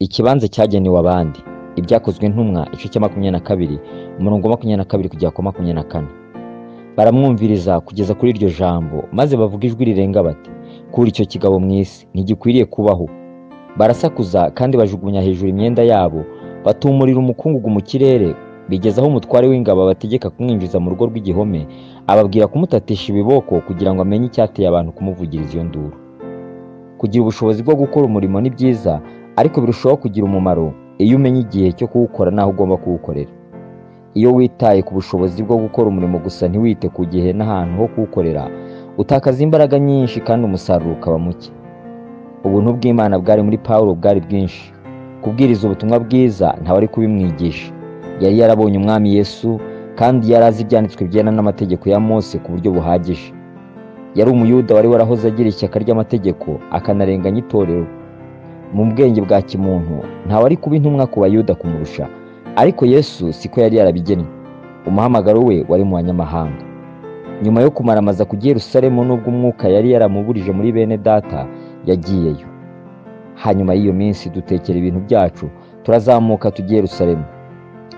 Ikibanza cyagenewe abandi. Ibyakozwe ntumwa igice cya 22 umurongo 22 kugera ku 24. Baramwumviriza kugeza kuri iryo jambo, maze bavuga ijwi rirenga bati, Kūra icyo kigabo mu isi, ntigikwiriye kubaho. Barasakuza kandi bajugunya hejuru imyenda yabo, batumurira umukungugu mu kirere, bigezaho umutware w'ingabo abategeka kumwinjiza mu rugo rw'igihome, ababwira kumutatisha ibiboko kugira ngo amenye icyateye abantu kumuvugiriza iyo nduru. Kugira ubushobozi bwo gukora umurimo ni byiza, ariko birushaho kugira umumaro iyo umenya igihe cyo kuwukora n'aho ugomba kuwukorera. Iyo witaye ku bushobozi bwo gukora umurimo gusa ntiwite ku gihe n'ahantu ho kuwukorera, utakaza imbaraga nyinshi kandi umusaruro ukaba muke. Ubuntu bw'Imana bwari muri Pawulo bwari bwinshi. Kubwiriza ubutumwa bwiza ntawe ari kubimwigisha. Yari yarabonye Umwami Yesu kandi yari azi ibyanditswe byera n'amategeko ya Mose ku buryo buhagije. Yari umuyuda wari warahoze agira ishyaka ry'amategeko akanarenganya itorero. Mu bwenge bwa kimuntu ntawe ari kuba intumwa ku bayuda kumurusha, ariko Yesu siko yari yarabigennye. Umuhamagaro we wari mu banyamahanga. Nyuma yo kumaramaza ku Yerusalemu n'ubwo umwuka yari yaramuburije muri Bene Data, yagiyeyo. Hanyuma y'iyo minsi dutekera ibintu byacu, turazamuka tujye Yerusalemu.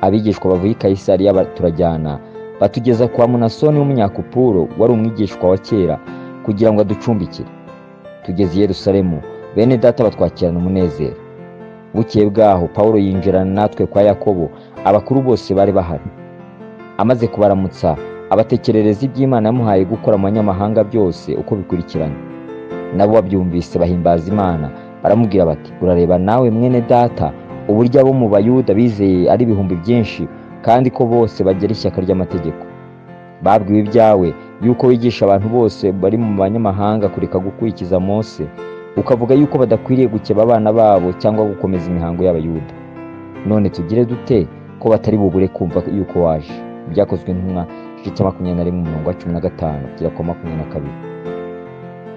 Abigishwa bavuye i Kayisariya turajyana, batugeza kwa Munasoni w'umunyakupuro wari umwigishwa wa kera, kugira ngo aducumbikire. Tugeze i Yerusalemu, Bene Data batwakirana umunezero. Bukeye bwaho Pawulo yinjirana natwe kwa Yakobo, abakuru bose bari bahari. Amaze kubaramutsa, abatekerereza iby'Imana yamuhaye gukora mu banyamahanga byose uko bikurikiranye. Nabo babyumvise bahimbaza Imana, baramubwira bati, urareba nawe mwene data, uburyo abo mu Bayuda bizeye ari ibihumbi byinshi, kandi ko bose bagera ishyaka ry'amategeko. Babwiwe ibyawe yuko wigisha abantu bose bari mu banyamahanga kureka gukurikiza Mose, ukavuga yuko badakwiriye gukeba abana babo cyangwa gukomeza imihango y'Abayuda. None tugire dute ko batari bubure kumva yuko waje? Ibyakozwe ntumwa igice cya 21 umurongo wa 15 kugera ku 22.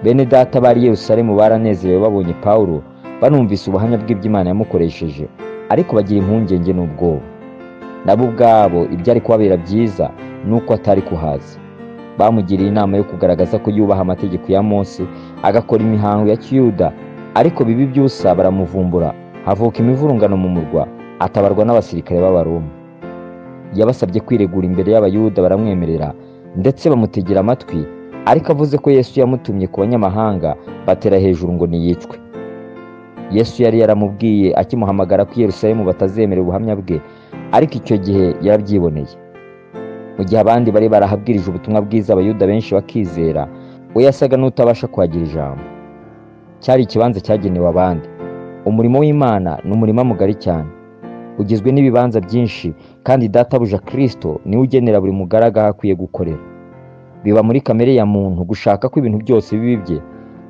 Bene Data bari Yerusalemu baranezerewe babonye Pawulo, banumvise ubuhamya bw'iby'Imana yamukoresheje, ariko bagira impungenge n'ubwoba. Nabo ubwabo ibyari kubabera byiza nuko atari kuhaza. Bamugiriye inama yo kugaragaza ko yubaha amategeko ya Mose, agakora imihango ya Kiyuda, ariko bibi by'ubusa baramuvumbura, havuka imivurungano mu murwa, atabarwa n'abasirikare b'Abaroma. Yabasabye kwiregura imbere y'Abayuda, baramwemerera, ndetse bamutegera amatwi, ariko avuze ko Yesu yamutumye ku banyamahanga, batera hejuru ngo niyicwe. Yesu yari yaramubwiye akimuhamagara ku Yerusalemu batazemera ubuhamya bwe, ariko icyo gihe yarabyiboneye. Mu gihe abandi bari barahabwirije ubutumwa bwiza, Abayuda benshi bakizera, we yasaga n'utabasha kwagira ijambo. Cyari ikibanza cyagenewe abandi. Umurimo w'Imana ni umurimo mugari cyane, ugizwe n'ibibanza byinshi, kandi Databuja Kristo niwe ugenera buri mugaraga akwiye gukorera. Biba muri kamere ya muntu gushaka ko ibintu byose bibi bye,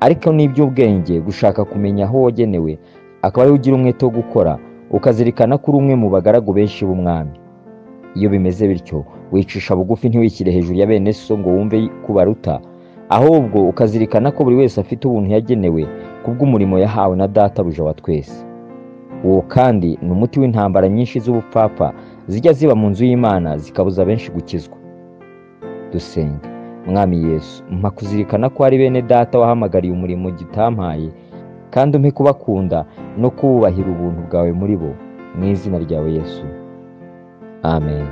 ariko n'iby'ubwenge gushaka kumenya aho wagenewe, akaba ari ugira umwete wo gukora, ukazirikana ko uri umwe mu bagaragu benshi b'Umwami. Iyo bimeze bityo, wicisha bugufi ntiwishyire hejuru ya bene so ngo wumve kubaruta, ahubwo ukazirikana ko buri wese afite ubuntu yagenewe kubw'umurimo yahawe na Databuja wa twese. Uwo kandi ni umuti w'intambara nyinshi z'ubupfapfa zijya ziba mu nzu y'Imana zikabuza benshi gukizwa. Dusenga. Umwami Yesu, mpa kuzirikana ko ari Bene Data wahamagariye umurimo gitampaye, kandi umpe kubakunda no kubahira ubuntu bwawe muri bo, mu izina ryawe Yesu. Amen.